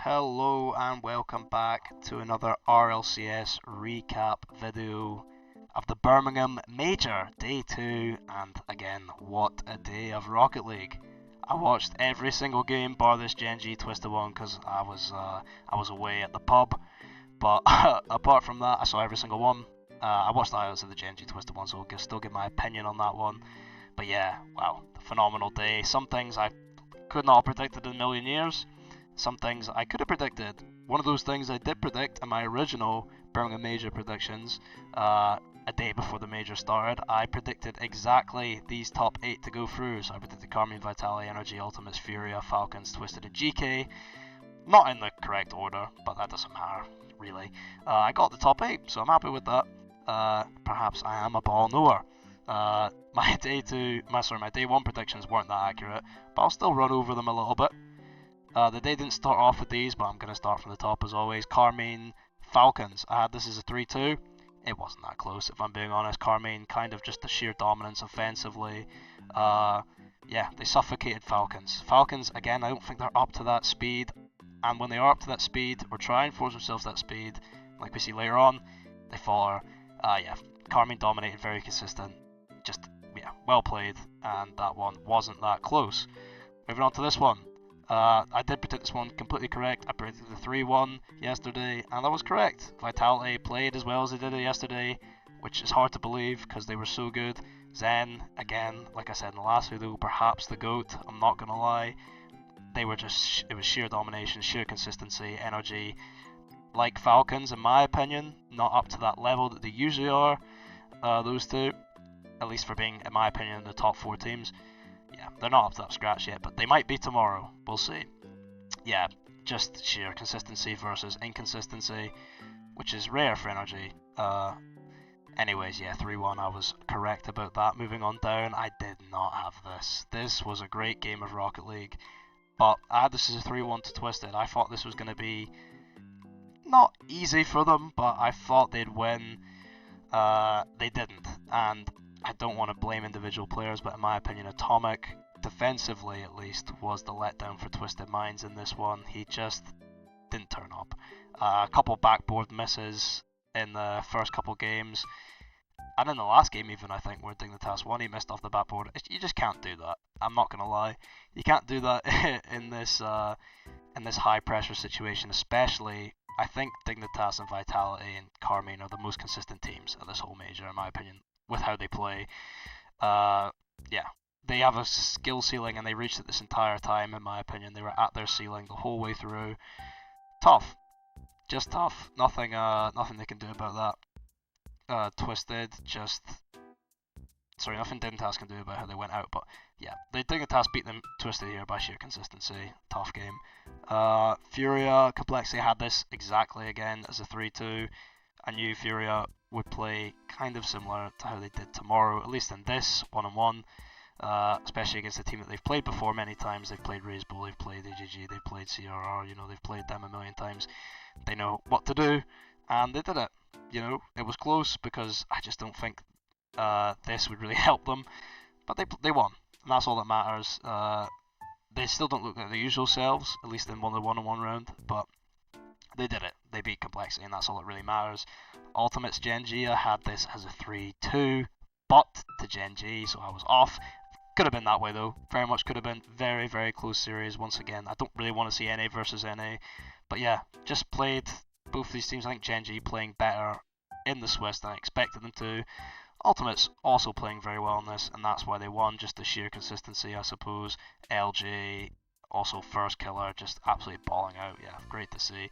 Hello and welcome back to another RLCS recap video of the Birmingham Major Day 2, and again, what a day of Rocket League. I watched every single game bar this Gen G Twisted one because I was away at the pub, but apart from that I saw every single one. I watched the highlights of the Gen G Twisted one, so I'll still give my opinion on that one. But yeah, wow, phenomenal day. Some things I could not have predicted in a million years. Some things I could have predicted. One of those things I did predict in my original Birmingham Major predictions, a day before the Major started, I predicted exactly these top 8 to go through. So I predicted Carmine, Vitality, Energy, Ultimates, Furia, Falcons, Twisted, and GK. Not in the correct order, but that doesn't matter, really. I got the top 8, so I'm happy with that. Perhaps I am a ball knower. My day 1 predictions weren't that accurate, but I'll still run over them a little bit. The day didn't start off with these, but I'm going to start from the top as always. Carmine, Falcons. I had this as a 3-2. It wasn't that close, if I'm being honest. Carmine, kind of just the sheer dominance offensively. Yeah, they suffocated Falcons. Falcons, again, I don't think they're up to that speed. And when they are up to that speed, or try and force themselves that speed, like we see later on, they fall. Yeah, Carmine dominated, very consistent. Just, yeah, well played. And that one wasn't that close. Moving on to this one. I did predict this one completely correct. I predicted the 3-1 yesterday, and I was correct. Vitality played as well as they did it yesterday, which is hard to believe because they were so good. Zen, again, like I said in the last video, perhaps the GOAT, I'm not going to lie. They were just, it was sheer domination, sheer consistency, energy. Like Falcons, in my opinion, not up to that level that they usually are, those two. At least for being, in my opinion, in the top 4 teams. Yeah, they're not up to that scratch yet, but they might be tomorrow. We'll see. Yeah, just sheer consistency versus inconsistency, which is rare for Energy. Anyways, yeah, 3-1, I was correct about that. Moving on down, I did not have this. This was a great game of Rocket League, but I had this as a 3-1 to Twisted. I thought this was going to be not easy for them, but I thought they'd win. They didn't, and I don't want to blame individual players, but in my opinion, Atomic, defensively at least, was the letdown for Twisted Minds in this one. He just didn't turn up. A couple backboard misses in the first couple games, and in the last game even, I think, where Dignitas won, he missed off the backboard. You just can't do that. I'm not going to lie. You can't do that in this high pressure situation, especially. I think Dignitas and Vitality and Carmine are the most consistent teams of this whole major, in my opinion, with how they play. Yeah, they have a skill ceiling and they reached it this entire time, in my opinion. They were at their ceiling the whole way through. Tough. Just tough. Nothing they can do about that. Twisted, nothing Dignitas can do about how they went out, but yeah, Dignitas beat them Twisted here by sheer consistency. Tough game. Furia, Complexity had this exactly again as a 3-2. I knew Furia would play kind of similar to how they did tomorrow, at least in this one-on-one, especially against a team that they've played before many times. They've played Raze Bull, they've played AGG, they've played CRR, they've played them a million times. They know what to do, and they did it. It was close because I just don't think this would really help them, but they won, and that's all that matters. They still don't look like their usual selves, at least in the one-on-one round, but they did it. They beat Complexity, and that's all that really matters. Ultimates Gen G, I had this as a 3-2, but to Gen G, so I was off. Could have been that way though. Very much could have been. Very, very close series once again. I don't really want to see NA versus NA, but yeah, just played both these teams. I think Gen G playing better in the Swiss than I expected them to. Ultimates also playing very well in this, and that's why they won. Just the sheer consistency, I suppose. LJ also first killer, just absolutely balling out. Yeah, great to see.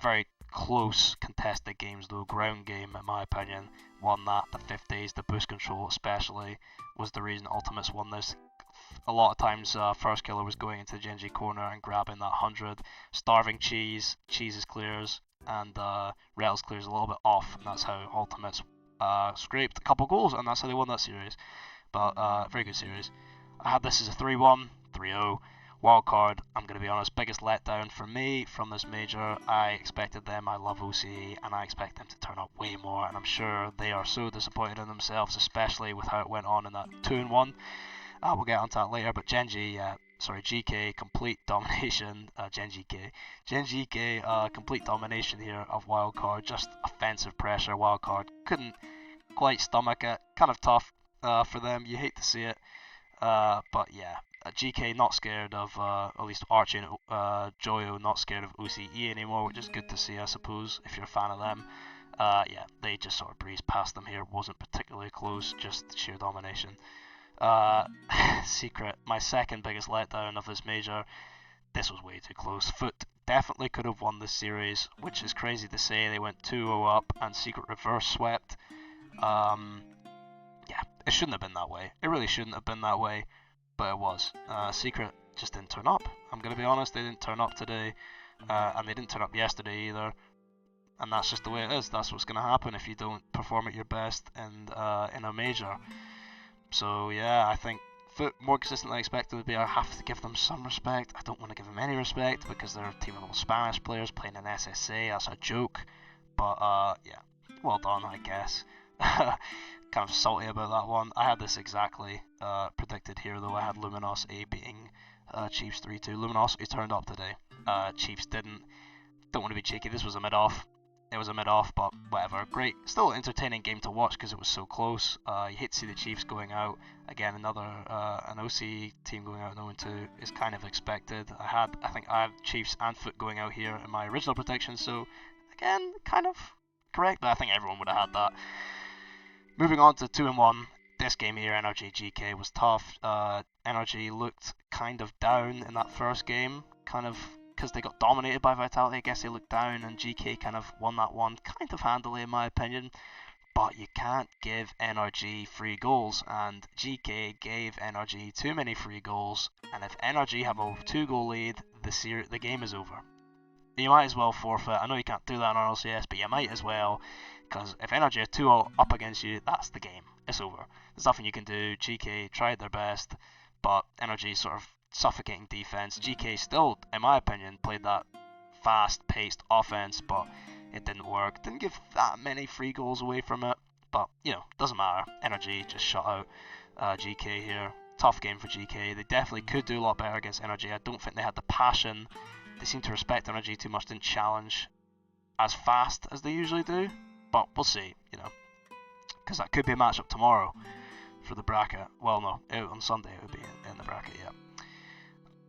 Very close contested games though. Ground game, in my opinion, won that. The 50s, the boost control especially, was the reason Ultimates won this. A lot of times first killer was going into the Gen G corner and grabbing that 100. Starving Cheese's clears, and Rails clears a little bit off, and that's how Ultimates scraped a couple goals, and that's how they won that series. But very good series. I had this as a 3-1, 3-0. Wildcard, I'm going to be honest, biggest letdown for me from this major. I expected them, I love OCE, and I expect them to turn up way more, and I'm sure they are so disappointed in themselves, especially with how it went on in that 2-1. We'll get onto that later, but Gen G, GK complete domination. Gen GK complete domination here of wildcard. Just offensive pressure. Wildcard couldn't quite stomach it. Kind of tough for them. You hate to see it. But yeah, GK not scared of, at least Archie and Joyo not scared of OCE anymore, which is good to see, I suppose, if you're a fan of them. Yeah, they just sort of breezed past them here. Wasn't particularly close, just sheer domination. Secret, my second biggest letdown of this major. This was way too close. Foot definitely could have won this series, which is crazy to say. They went 2-0 up and Secret reverse swept. Yeah, it shouldn't have been that way. It really shouldn't have been that way, but it was. Secret just didn't turn up. I'm going to be honest, they didn't turn up today, and they didn't turn up yesterday either. And that's just the way it is. That's what's going to happen if you don't perform at your best in a major. So yeah, I think Foot more consistent than I expected to be. I have to give them some respect. I don't want to give them any respect because they're a team of all Spanish players playing in SSA. That's a joke. But yeah, well done, I guess. Kind of salty about that one. I had this exactly predicted here though. I had Luminosity beating Chiefs 3-2. Luminosity turned up today. Chiefs didn't. Don't want to be cheeky. This was a mid-off. It was a mid-off, but whatever. Great. Still an entertaining game to watch because it was so close. You hate to see the Chiefs going out. Again, another an OC team going out 0-2 is kind of expected. I think I have Chiefs and Foot going out here in my original prediction, so again, kind of correct, but I think everyone would have had that. Moving on to 2-1. This game here, NRG GK was tough. NRG looked kind of down in that first game, kind of because they got dominated by Vitality. I guess they looked down, and GK kind of won that one kind of handily in my opinion. But you can't give NRG free goals, and GK gave NRG too many free goals. And if NRG have a 2-goal lead, the game is over. You might as well forfeit. I know you can't do that on RLCS, but you might as well, because if NRG are 2-0 up against you, that's the game. It's over. There's nothing you can do. GK tried their best, but NRG sort of suffocating defense. GK still, in my opinion, played that fast-paced offense, but it didn't work. Didn't give that many free goals away from it, but you know, doesn't matter. NRG just shut out GK here. Tough game for GK. They definitely could do a lot better against NRG. I don't think they had the passion. They seem to respect NRG too much. Didn't challenge as fast as they usually do, but we'll see. You know, because that could be a matchup tomorrow for the bracket. Well, no, on Sunday it would be in the bracket. Yeah.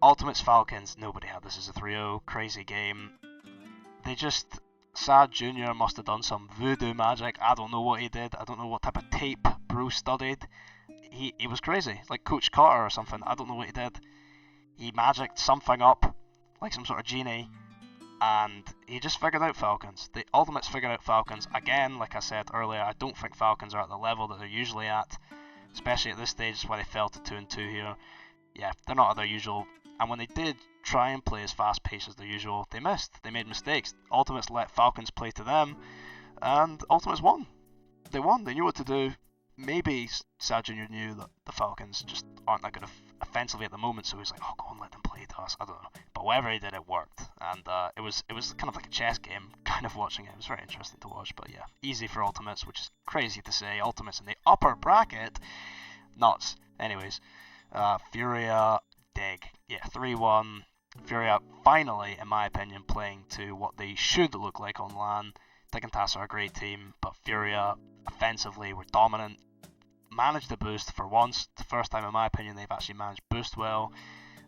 Ultimates Falcons, nobody had this as a 3-0, crazy game. They just, Sad Jr. must have done some voodoo magic. I don't know what he did. I don't know what type of tape Bruce studied. He was crazy, like Coach Carter or something. I don't know what he did. He magicked something up, like some sort of genie, and he just figured out Falcons. The Ultimates figured out Falcons. Again, like I said earlier, I don't think Falcons are at the level that they're usually at, especially at this stage. That's why they fell to 2-2 here. Yeah, they're not at their usual. And when they did try and play as fast-paced as their usual, they missed. They made mistakes. Ultimates let Falcons play to them, and Ultimates won. They won. They knew what to do. Maybe Sad Jr. knew that the Falcons just aren't that good offensively at the moment, so he was like, oh, go and let them play to us. I don't know. But whatever he did, it worked. And it was kind of like a chess game, kind of watching it. It was very interesting to watch. But yeah, easy for Ultimates, which is crazy to say. Ultimates in the upper bracket. Nuts. Anyways, Furia, Dig. Yeah, 3-1. Furia finally, in my opinion, playing to what they should look like on LAN. Dig and TAS are a great team, but Furia offensively were dominant. Managed to boost for once. The first time, in my opinion, they've actually managed boost well.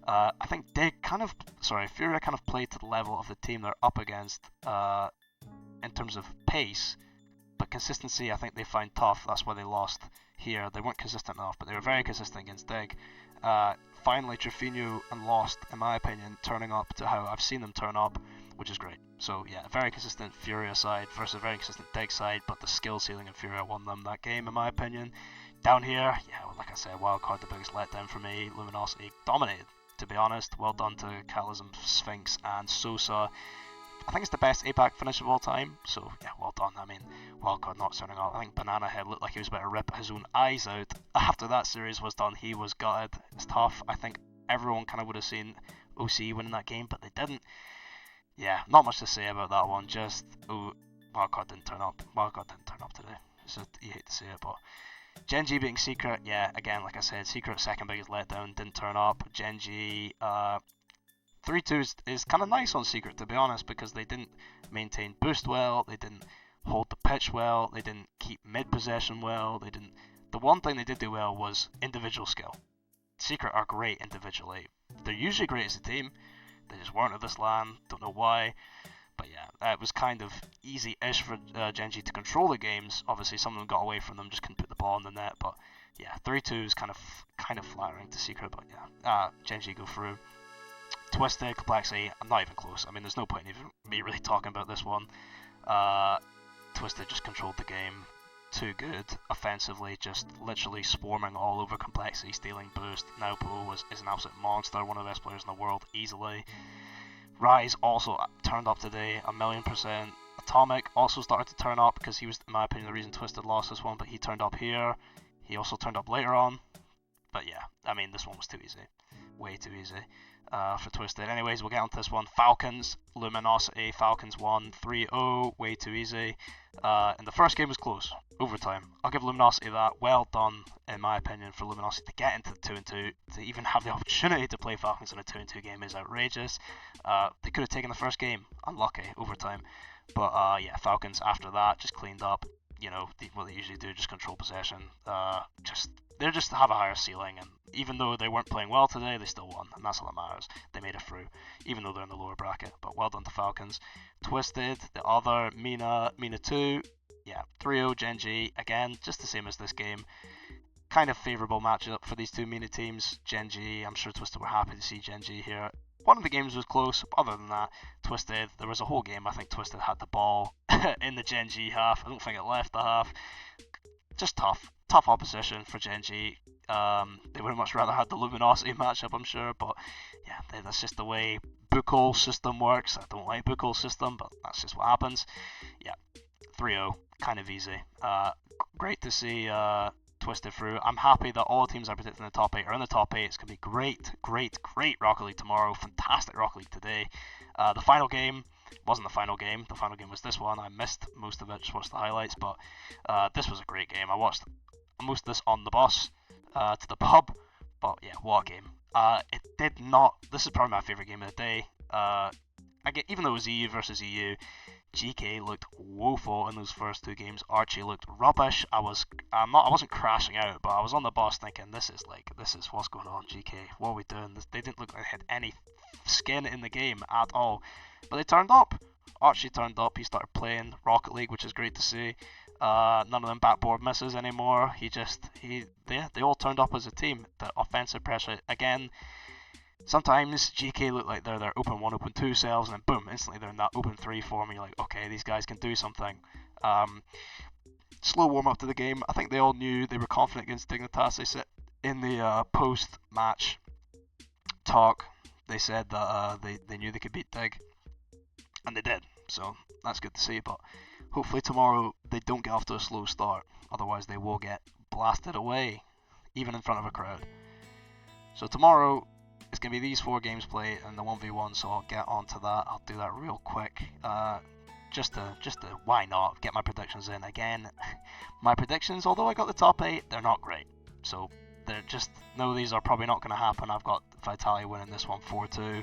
I think Furia kind of played to the level of the team they're up against in terms of pace, but consistency I think they find tough. That's why they lost here. They weren't consistent enough, but they were very consistent against Dig. Finally, Trifino and Lost, in my opinion, turning up to how I've seen them turn up, which is great. So yeah, very consistent Furia side versus a very consistent Dig side, but the skill ceiling of Furia won them that game, in my opinion. Down here, yeah, like I said, wildcard the biggest letdown for me. Luminosity dominated, to be honest. Well done to Cataclysm, Sphinx, and Sosa. I think it's the best APAC finish of all time, so yeah, well done. I mean, wildcard not turning up. I think Banana Head looked like he was about to rip his own eyes out. After that series was done, he was gutted. It's tough. I think everyone kind of would have seen OC winning that game, but they didn't. Yeah, not much to say about that one. Just, wildcard didn't turn up. Wildcard didn't turn up today. So you hate to see it, but Genji beating Secret, yeah, again, like I said, Secret second biggest letdown, didn't turn up. Genji, 3-2 is kind of nice on Secret, to be honest, because they didn't maintain boost well, they didn't hold the pitch well, they didn't keep mid possession well, they didn't. The one thing they did do well was individual skill. Secret are great individually. They're usually great as a team. They just weren't at this LAN, don't know why. But yeah, it was kind of easy-ish for Genji to control the games. Obviously, some of them got away from them, just couldn't put the ball in the net. But yeah, 3-2 is kind of flattering to Secret. But yeah, Genji go through. Twisted, Complexity, I'm not even close. I mean, there's no point in even me really talking about this one. Twisted just controlled the game too good offensively, just literally swarming all over Complexity, stealing boost. Naopo is an absolute monster, one of the best players in the world, easily. Rise also turned up today, 1,000,000%. Atomic also started to turn up because he was, in my opinion, the reason Twisted lost this one, but he turned up here. He also turned up later on. But yeah, I mean, this one was too easy. Way too easy for Twisted. Anyways, we'll get on to this one. Falcons, Luminosity. Falcons won 3-0. Way too easy. And the first game was close. Overtime. I'll give Luminosity that. Well done, in my opinion, for Luminosity to get into the 2-2. To even have the opportunity to play Falcons in a 2-2 game is outrageous. They could have taken the first game. Unlucky. Overtime. But yeah, Falcons after that just cleaned up. You know, what they usually do, just control possession. They just have a higher ceiling, and even though they weren't playing well today, they still won, and that's all that matters. They made it through, even though they're in the lower bracket. But well done to Falcons. Twisted, the other Mina 2, yeah, 3-0 Genji, again, just the same as this game. Kind of favourable matchup for these two Mina teams. Genji, I'm sure Twisted were happy to see Genji here. One of the games was close, but other than that, Twisted, there was a whole game, I think Twisted had the ball in the Genji half. I don't think it left the half. Just tough opposition for Genji. They would have much rather had the Luminosity matchup, I'm sure, but yeah, that's just the way Bukol system works. I don't like Bukol system, but that's just what happens. Yeah, 3-0, kind of easy. Great to see Twisted through. I'm happy that all the teams I predicted in the top 8 are in the top 8. It's going to be great Rocket League tomorrow. Fantastic Rocket League today. The final game wasn't the final game. The final game was this one. I missed most of it, just watched the highlights, but this was a great game. I watched most of this on the bus to the pub, but yeah, what a game. It did not, this is probably my favourite game of the day. Even though it was EU versus EU, GK looked woeful in those first two games. Archie looked rubbish. I wasn't crashing out, but I was on the bus thinking, this is what's going on, GK. What are we doing? They didn't look like they had any skin in the game at all. But they turned up. Archie turned up. He started playing Rocket League, which is great to see. None of them backboard misses anymore. They all turned up as a team. The offensive pressure again. Sometimes GK look like they're their open 1, open 2 selves, and then boom, instantly they're in that open 3 form, and you're like, okay, these guys can do something. Slow warm up to the game. I think they all knew they were confident against Dignitas. They said in the post-match talk, they said that they knew they could beat Dig, and they did. So that's good to see. But hopefully tomorrow they don't get off to a slow start. Otherwise they will get blasted away, even in front of a crowd. So tomorrow, it's going to be these 4 games played and the 1v1, so I'll get on to that. I'll do that real quick. Just to why not, get my predictions in. Again, my predictions, although I got the top 8, they're not great. So they're just, no, these are probably not going to happen. I've got Vitality winning this one 4-2.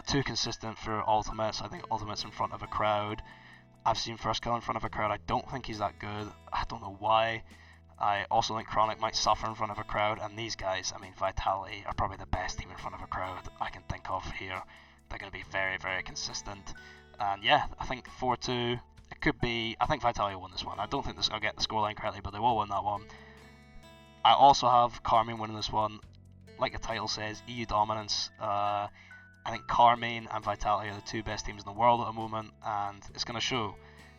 Too consistent for Ultimates. I think Ultimates in front of a crowd. I've seen First Kill in front of a crowd. I don't think he's that good. I don't know why. I also think Chronic might suffer in front of a crowd, and these guys, I mean, Vitality are probably the best team in front of a crowd I can think of here. They're going to be very, very consistent. And yeah, I think 4-2, it could be, I think Vitality will win this one. I don't think I'll get the scoreline correctly, but they will win that one. I also have Carmine winning this one. Like the title says, EU dominance. I think Carmine and Vitality are the 2 best teams in the world at the moment, and it's going to show,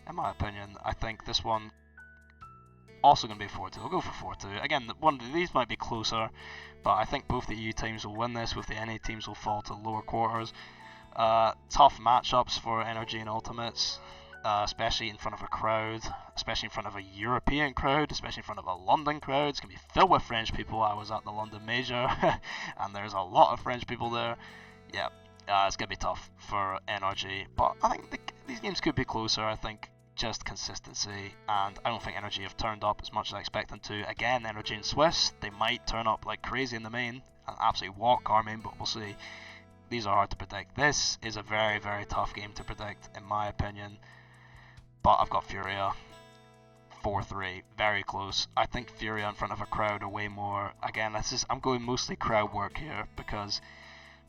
in my opinion. I think this one also going to be 4-2. I'll go for 4-2. Again, one of these might be closer, but I think both the EU teams will win this, with the NA teams will fall to the lower quarters. Tough matchups for Energy and Ultimates, especially in front of a crowd, especially in front of a European crowd, especially in front of a London crowd. It's going to be filled with French people. I was at the London Major, and there's a lot of French people there. Yeah, it's going to be tough for Energy, but I think these games could be closer. I think just consistency, and I don't think Energy have turned up as much as I expect them to. Again, Energy and Swiss, they might turn up like crazy in the main and absolutely walk Carmine, but we'll see. These are hard to predict. This is a very, very tough game to predict, in my opinion. But I've got Furia 4-3, very close. I think Furia in front of a crowd are way more. Again, I'm going mostly crowd work here because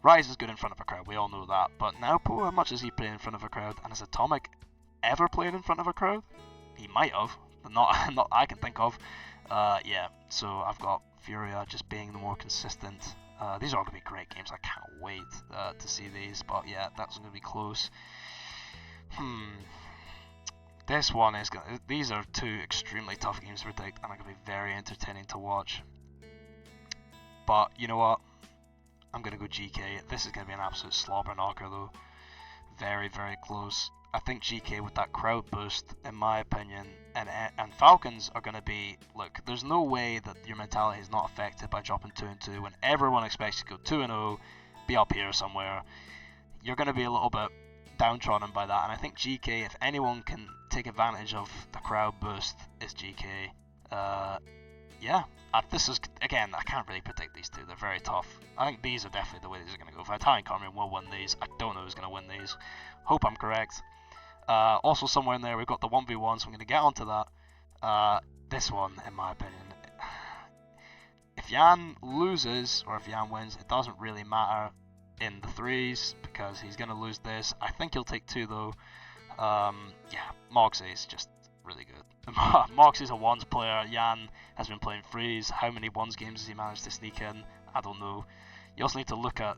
Rise is good in front of a crowd, we all know that. But Naopo, how much has he played in front of a crowd? And has Atomic ever played in front of a crowd? He might have, but not I can think of. Yeah, so I've got Furia just being the more consistent. These are all going to be great games. I can't wait to see these. But yeah, that's going to be close. This one is going to... These are two extremely tough games to predict, and are going to be very entertaining to watch. But you know what? I'm going to go GK. This is going to be an absolute slobber knocker though. Very, very close. I think GK with that crowd boost, in my opinion, and Falcons are going to be... Look, there's no way that your mentality is not affected by dropping 2-2 when everyone expects you to go 2-0, be up here somewhere. You're going to be a little bit downtrodden by that, and I think GK, if anyone can take advantage of the crowd boost, is GK. Yeah, this is, again, I can't really predict these two. They're very tough. I think these are definitely the way these are going to go. Vitality and Carmine will win these. I don't know who's going to win these. Hope I'm correct. Also somewhere in there we've got the 1v1, so I'm going to get onto that. This one, in my opinion, if Jan loses or if Jan wins, it doesn't really matter in the threes because he's going to lose this. I think he'll take 2 though. Yeah, Moxie is just really good. Moxie's a ones player. Jan has been playing threes. How many ones games has he managed to sneak in? I don't know. You also need to look at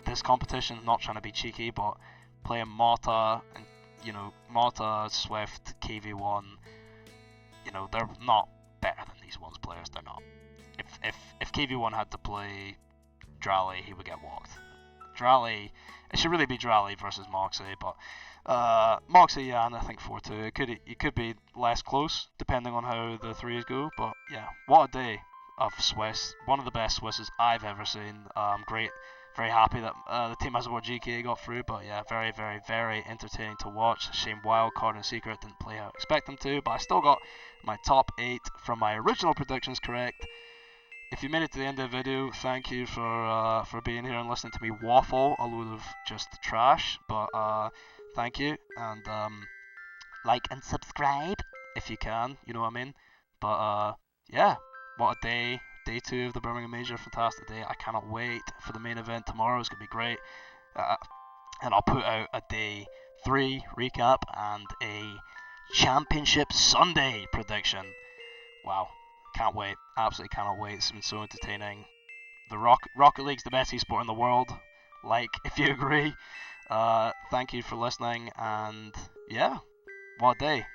this competition, not trying to be cheeky, but playing Mata and Mata, Swift, KV1, they're not better than these ones players. They're not. If KV1 had to play Drally, he would get walked. Drally, it should really be Drally versus Moxie, but Moxie, yeah, and I think 4-2. It could be less close depending on how the threes go, but yeah, what a day of Swiss. One of the best Swisses I've ever seen. Great. Very happy that the team as well GK got through, but yeah, very, very, very entertaining to watch. Shame Wildcard and Secret didn't play how I expect them to, but I still got my top 8 from my original predictions correct. If you made it to the end of the video, thank you for being here and listening to me waffle a load of just trash, but thank you, and like and subscribe if you can, you know what I mean. But yeah, what a day. Day 2 of the Birmingham Major, fantastic day. I cannot wait for the main event tomorrow. It's going to be great. And I'll put out a day 3 recap and a Championship Sunday prediction. Wow, can't wait. Absolutely cannot wait. It's been so entertaining. The Rocket League's the best esport in the world. Like, if you agree. Thank you for listening, and yeah, what a day.